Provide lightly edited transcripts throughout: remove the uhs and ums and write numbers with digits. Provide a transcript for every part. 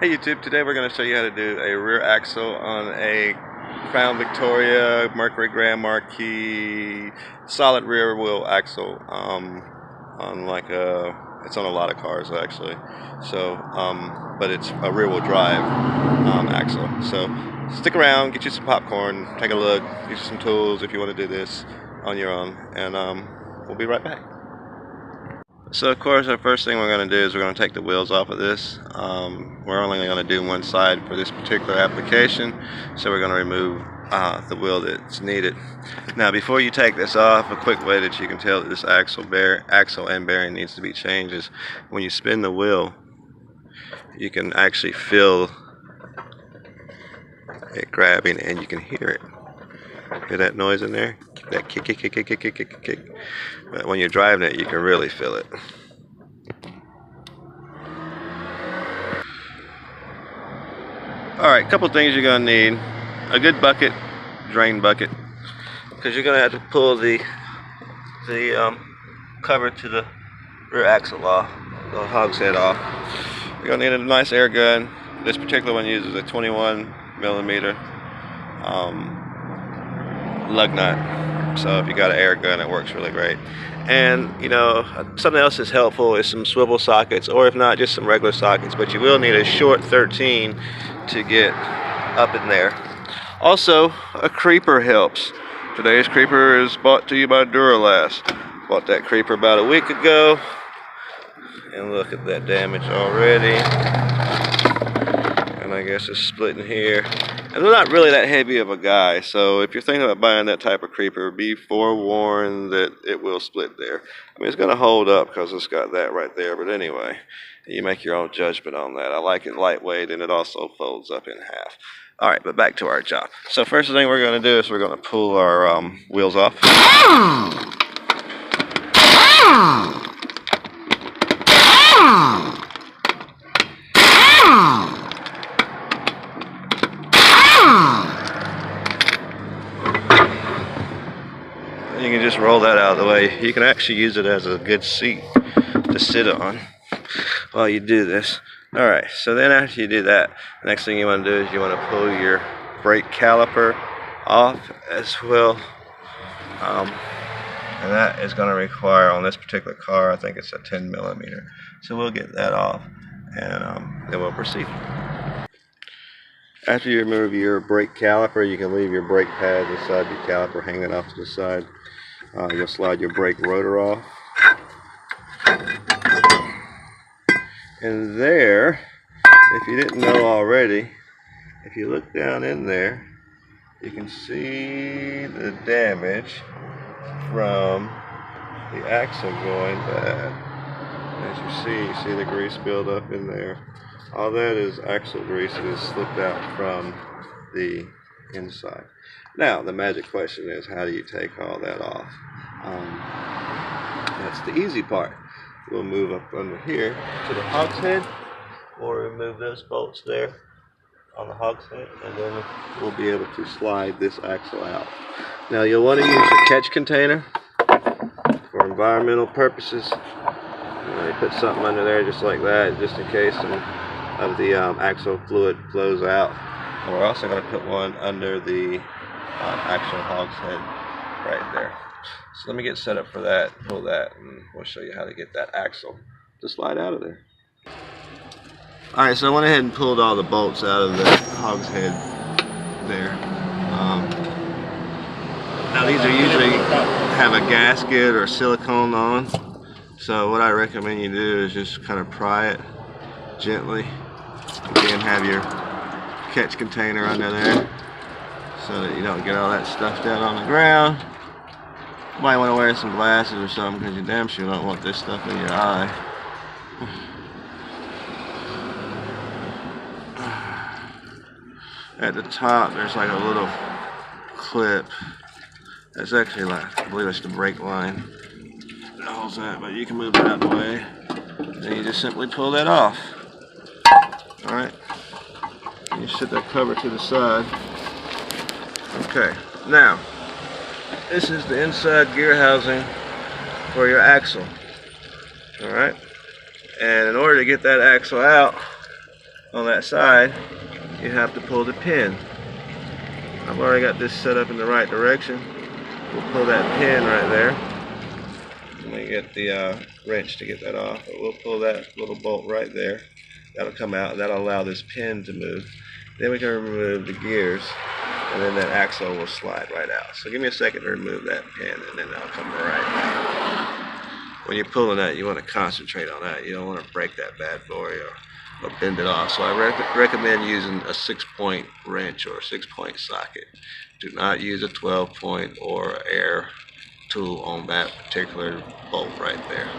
Hey YouTube, today we're going to show you how to do a rear axle on a Crown Victoria Mercury Grand Marquis solid rear wheel axle on like it's on a lot of cars actually, so but it's a rear wheel drive axle. So stick around, get you some popcorn, take a look, get you some tools if you want to do this on your own, and we'll be right back. So of course our first thing we're going to do is we're going to take the wheels off of this. We're only going to do one side for this particular application, so we're going to remove the wheel that's needed. Now before you take this off, a quick way that you can tell that this axle and bearing needs to be changed is when you spin the wheel, you can actually feel it grabbing and you can hear it. Hear that noise in there? That kick, kick, kick, kick, kick, kick, kick, kick. But when you're driving it, you can really feel it. Alright, couple things you're going to need. A good bucket, drain bucket, because you're going to have to pull the cover to the rear axle off, the hogshead off. You're going to need a nice air gun. This particular one uses a 21 millimeter lug nut, so if you got an air gun, it works really great. And you know, something else that's helpful is some swivel sockets, or if not, just some regular sockets, but you will need a short 13 to get up in there. Also, a creeper helps. Today's creeper is brought to you by Duralast. Bought that creeper about a week ago, and look at that damage already. And I guess it's splitting here. And they're not really that heavy of a guy, so if you're thinking about buying that type of creeper, be forewarned that it will split there. I mean, it's going to hold up because it's got that right there, but anyway, you make your own judgment on that. I like it lightweight, and it also folds up in half. Alright, but back to our job. So first thing we're going to do is we're going to pull our wheels off. You can just roll that out of the way. You can actually use it as a good seat to sit on while you do this. Alright, so then after you do that, the next thing you want to do is you want to pull your brake caliper off as well. And that is going to require, on this particular car, I think it's a 10 millimeter. So we'll get that off, and then we'll proceed. After you remove your brake caliper, you can leave your brake pad inside the caliper hanging off to the side. You'll slide your brake rotor off. And there, if you didn't know already, if you look down in there, you can see the damage from the axle going bad. As you see the grease build up in there. All that is axle grease that has slipped out from the inside. Now, the magic question is, how do you take all that off? That's the easy part. We'll move up under here to the hogshead, or remove those bolts there on the hogshead, and then we'll be able to slide this axle out. Now, you'll want to use your catch container for environmental purposes. You put something under there just like that, just in case of the axle fluid flows out. And we're also going to put one under the axle hogshead right there. So let me get set up for that, pull that, and we'll show you how to get that axle to slide out of there. Alright, so I went ahead and pulled all the bolts out of the hogshead there. Now these are usually have a gasket or silicone on, so what I recommend you do is just kind of pry it gently. Again, have your catch container under there so that you don't get all that stuff down on the ground. You might want to wear some glasses or something, because you damn sure don't want this stuff in your eye. At the top there's like a little clip. That's actually like, I believe it's the brake line that holds that, but you can move it out of the way. Then you just simply pull that off. Alright. You set that cover to the side. Okay, now this is the inside gear housing for your axle. Alright, and in order to get that axle out, on that side, you have to pull the pin. I've already got this set up in the right direction. We'll pull that pin right there. Let me get the wrench to get that off. But we'll pull that little bolt right there. That'll come out, and that'll allow this pin to move. Then we can remove the gears, and then that axle will slide right out. So give me a second to remove that pin, and then that'll come right out. When you're pulling that, you want to concentrate on that. You don't want to break that bad boy or bend it off. So I recommend using a 6-point wrench or a 6-point socket. Do not use a 12-point or air tool on that particular bolt right there.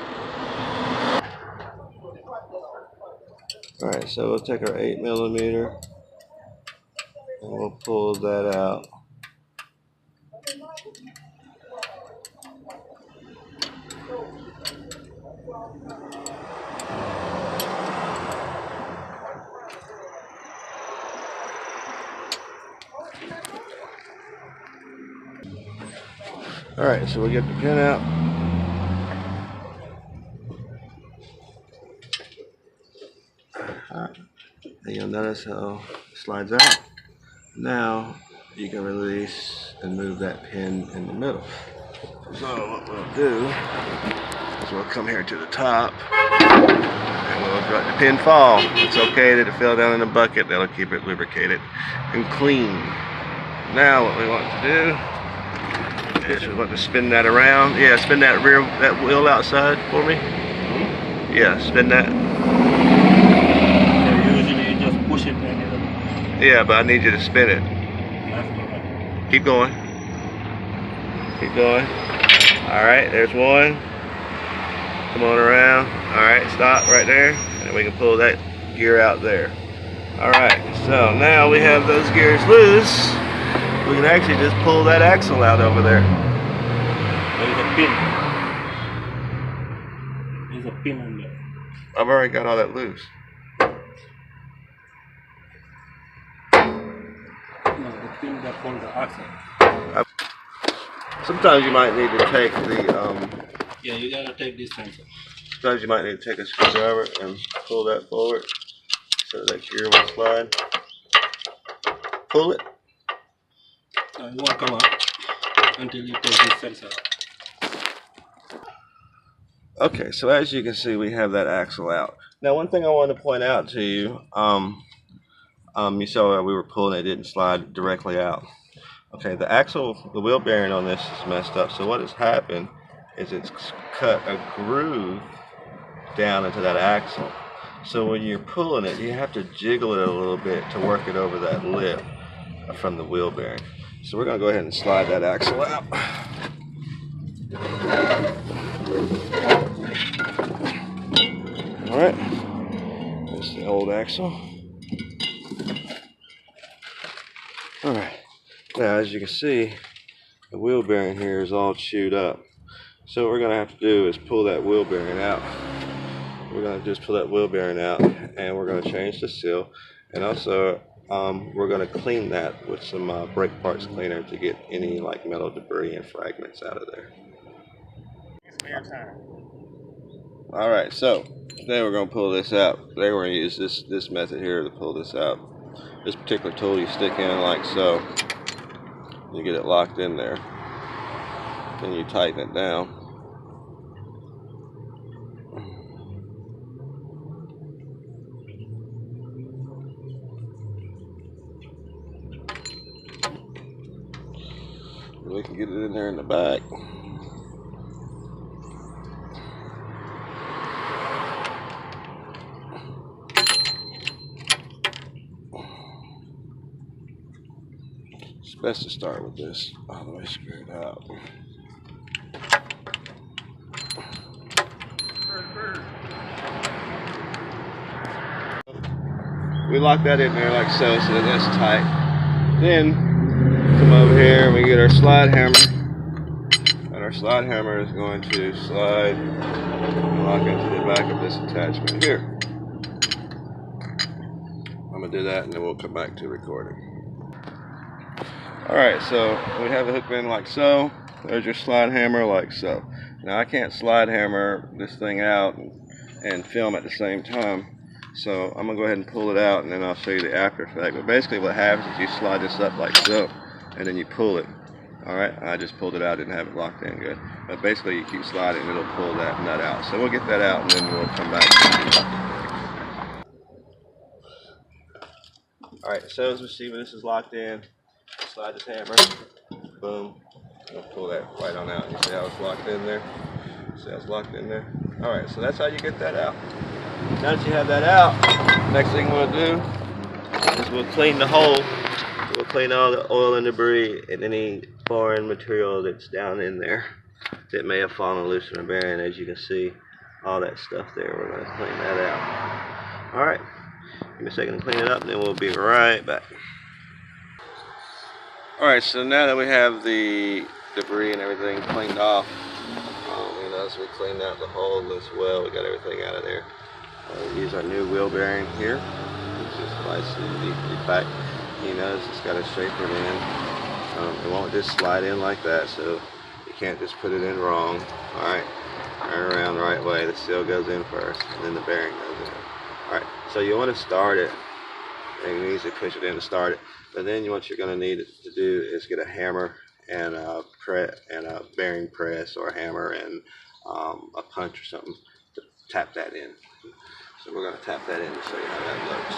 Alright, so we'll take our 8mm and we'll pull that out. Alright, so we'll get the pin out. And you'll notice how it slides out. Now you can release and move that pin in the middle. So what we'll do is we'll come here to the top and we'll let the pin fall. It's okay that it fell down in the bucket. That'll keep it lubricated and clean. Now what we want to do is we want to spin that around. Yeah, spin that wheel outside for me. Yeah, spin that. Usually you just push it and yeah, but I need you to spin it. Keep going. Keep going. Alright, there's one. Come on around. Alright, stop right there. And we can pull that gear out there. Alright, so now we have those gears loose. We can actually just pull that axle out over there. There's a pin. There's a pin on there. I've already got all that loose. No, the pin that holds the axle. Sometimes you might need to take the Yeah, you gotta take this sensor. sometimes you might need to take a screwdriver and pull that forward so that gear will slide. Pull it. It won't come out until you take this sensor out. Okay, so as you can see, we have that axle out. Now, one thing I wanted to point out to you, you saw we were pulling, it didn't slide directly out. Okay, the wheel bearing on this is messed up. So what has happened is it's cut a groove down into that axle. So when you're pulling it, you have to jiggle it a little bit to work it over that lip from the wheel bearing. So we're going to go ahead and slide that axle out. Alright, that's the old axle. Alright, now as you can see, the wheel bearing here is all chewed up. So what we're going to have to do is pull that wheel bearing out. We're going to just pull that wheel bearing out, and we're going to change the seal, and also we're going to clean that with some brake parts cleaner to get any like metal debris and fragments out of there. Alright, so today we're going to pull this out. Today we're going to use this method here to pull this out. This particular tool you stick in like so. You get it locked in there. Then you tighten it down. We can get it in there in the back. It's best to start with this all the way screwed out. We lock that in there like so, so that's tight. Then come over here and we get our slide hammer. And our slide hammer is going to slide and lock into the back of this attachment here. I'm going to do that and then we'll come back to recording. Alright, so we have the hook in like so. There's your slide hammer like so. Now I can't slide hammer this thing out and film at the same time. So I'm gonna go ahead and pull it out, and then I'll show you the after effect. But basically what happens is you slide this up like so, and then you pull it. Alright, I just pulled it out, didn't have it locked in good. But basically you keep sliding and it'll pull that nut out. So we'll get that out and then we'll come back. Alright, so as we see when this is locked in, slide this hammer, boom, we'll pull that right on out. You see how it's locked in there? See how it's locked in there? Alright, so that's how you get that out. Now that you have that out, next thing we'll do is we'll clean the hole. We'll clean all the oil and debris and any foreign material that's down in there that may have fallen loose from the bearing. As you can see, all that stuff there, we're going to clean that out. Alright, give me a second to clean it up and then we'll be right back. Alright, so now that we have the debris and everything cleaned off, as we cleaned out the hole as well, we got everything out of there. Use our new wheel bearing here. It's just nice and neatly packed. You notice it's got a shaper in. It won't just slide in like that, so you can't just put it in wrong. Alright, turn around the right way. The seal goes in first, and then the bearing goes in. Alright, so you want to start it, and you easily push it in to start it. But then what you're going to need to do is get a hammer and a bearing press, or a hammer and a punch or something to tap that in. So we're going to tap that in to show you how that looks.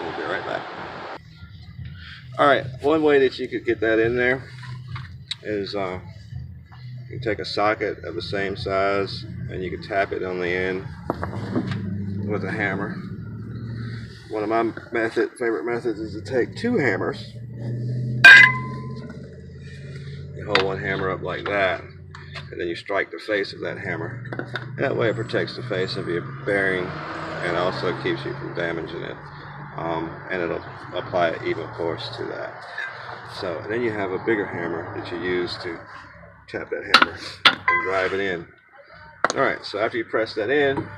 We'll be right back. Alright, one way that you could get that in there is you take a socket of the same size and you can tap it on the end with a hammer. One of my favorite methods is to take two hammers. You hold one hammer up like that, and then you strike the face of that hammer. That way it protects the face of your bearing and also keeps you from damaging it. And it'll apply an even force to that. So then you have a bigger hammer that you use to tap that hammer and drive it in. Alright, so after you press that in,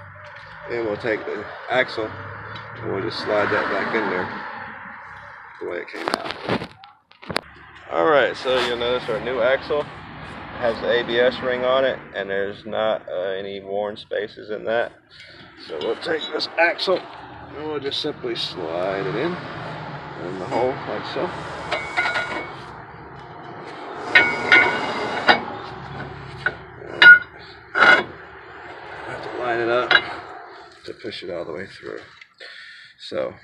then we'll take the axle and we'll just slide that back in there the way it came out. Alright, so you'll notice our new axle has the ABS ring on it, and there's not any worn spaces in that. So we'll take this axle and we'll just simply slide it in the hole like so. Have to line it up to push it all the way through. So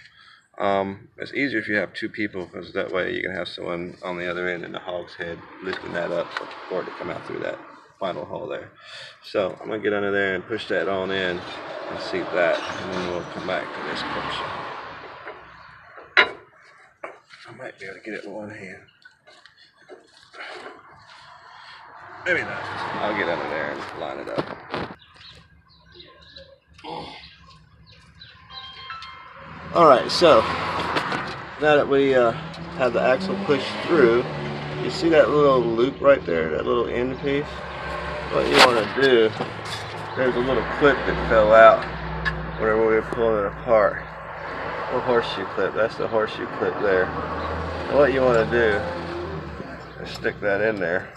it's easier if you have two people, because that way you can have someone on the other end in the hog's head lifting that up for it to come out through that final hole there. So I'm going to get under there and push that on in and see that, and then we'll come back to this portion. I might be able to get it with one hand. Maybe not. I'll get under there and line it up. Alright, so now that we have the axle pushed through, you see that little loop right there, that little end piece? What you want to do, there's a little clip that fell out whenever we were pulling it apart. A horseshoe clip, that's the horseshoe clip there. And what you want to do is stick that in there,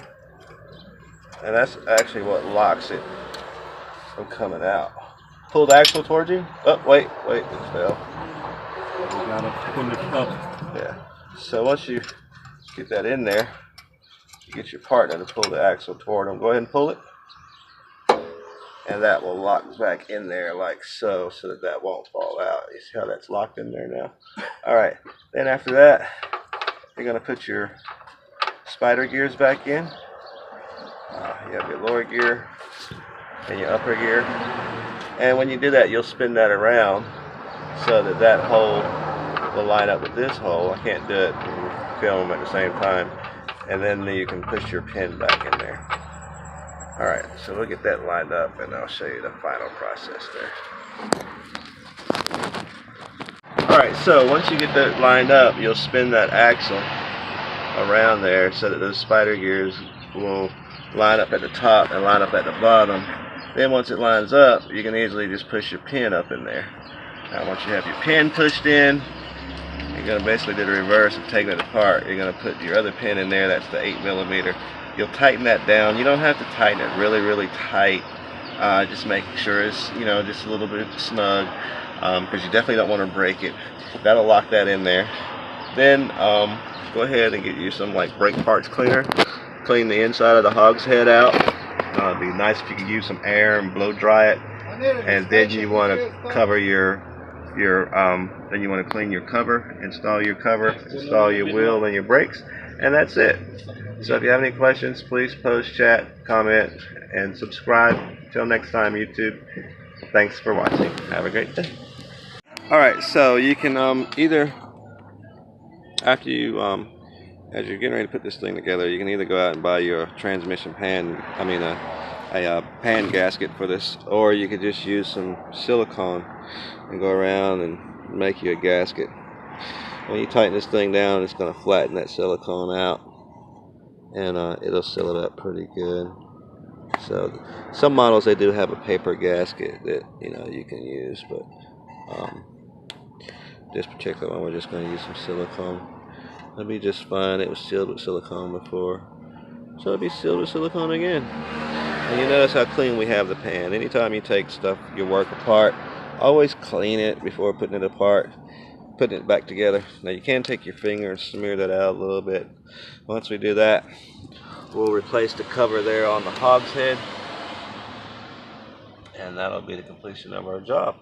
and that's actually what locks it from coming out. Pull the axle towards you. Oh, wait, it fell. You gotta pull it up. Yeah. So once you get that in there, you get your partner to pull the axle toward them. Go ahead and pull it. And that will lock back in there like so, so that that won't fall out. You see how that's locked in there now? Alright. Then after that, you're going to put your spider gears back in. You have your lower gear and your upper gear. And when you do that, you'll spin that around so that that hole will line up with this hole. I can't do it and film at the same time. And then you can push your pin back in there. Alright, so we'll get that lined up and I'll show you the final process there. Alright, so once you get that lined up, you'll spin that axle around there so that those spider gears will line up at the top and line up at the bottom. Then once it lines up, you can easily just push your pin up in there. Now once you have your pin pushed in, you're going to basically do the reverse of taking it apart. You're going to put your other pin in there, that's the 8mm. You'll tighten that down. You don't have to tighten it really, really tight. Just make sure it's, just a little bit snug. because you definitely don't want to break it. That'll lock that in there. Then go ahead and get you some like brake parts cleaner. Clean the inside of the hog's head out. It'd be nice if you could use some air and blow dry it. And then you want to cover then you want to clean your cover, install your wheel and your brakes, and that's it. So if you have any questions, please post, chat, comment, and subscribe. Till next time, YouTube. Thanks for watching. Have a great day. Alright, so you can either, after you as you're getting ready to put this thing together, you can either go out and buy your transmission pan, a pan gasket for this, or you could just use some silicone and go around and make you a gasket. When you tighten this thing down, it's going to flatten that silicone out, and it'll seal it up pretty good. So some models, they do have a paper gasket that you can use, but this particular one, we're just going to use some silicone. It'll be just fine. It was sealed with silicone before, so it'll be sealed with silicone again. And you notice how clean we have the pan. Anytime you take your work apart, always clean it before putting it apart, putting it back together. Now you can take your finger and smear that out a little bit. Once we do that, we'll replace the cover there on the hog's head, and that'll be the completion of our job.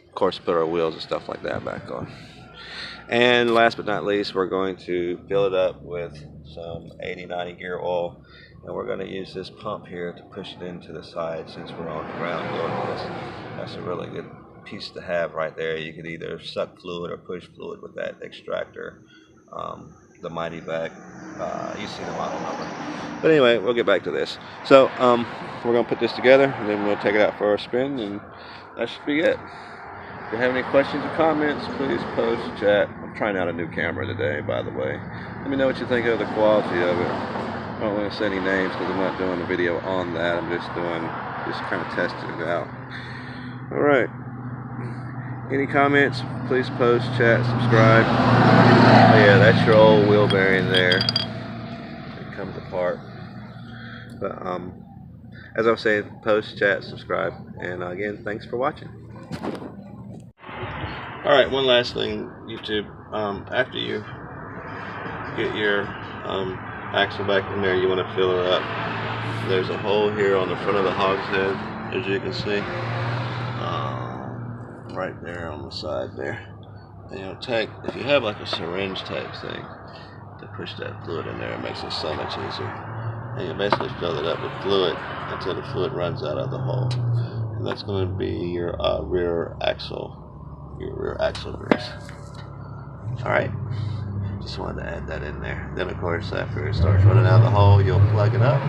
Of course, put our wheels and stuff like that back on. And last but not least, we're going to fill it up with some 80-90 gear oil, and we're going to use this pump here to push it into the side since we're on the ground doing this. That's a really good piece to have right there. You could either suck fluid or push fluid with that extractor, the Mighty Vac. You see the model number. But anyway, we'll get back to this. So we're going to put this together, and then we'll take it out for a spin, and that should be it. If you have any questions or comments, please post, chat. I'm trying out a new camera today, by the way. Let me know what you think of the quality of it. I don't want to say any names because I'm not doing a video on that. I'm just kind of testing it out. Alright. Any comments, please post, chat, subscribe. Oh yeah, that's your old wheel bearing there. It comes apart. But as I was saying, post, chat, subscribe. And again, thanks for watching. Alright, one last thing, YouTube. After you get your axle back in there, you want to fill her up. There's a hole here on the front of the hog's head, as you can see. Right there on the side there. And if you have like a syringe type thing to push that fluid in there, it makes it so much easier. And you basically fill it up with fluid until the fluid runs out of the hole. And that's going to be your rear axle grease. Alright, just wanted to add that in there. Then of course after it starts running out of the hole, you'll plug it up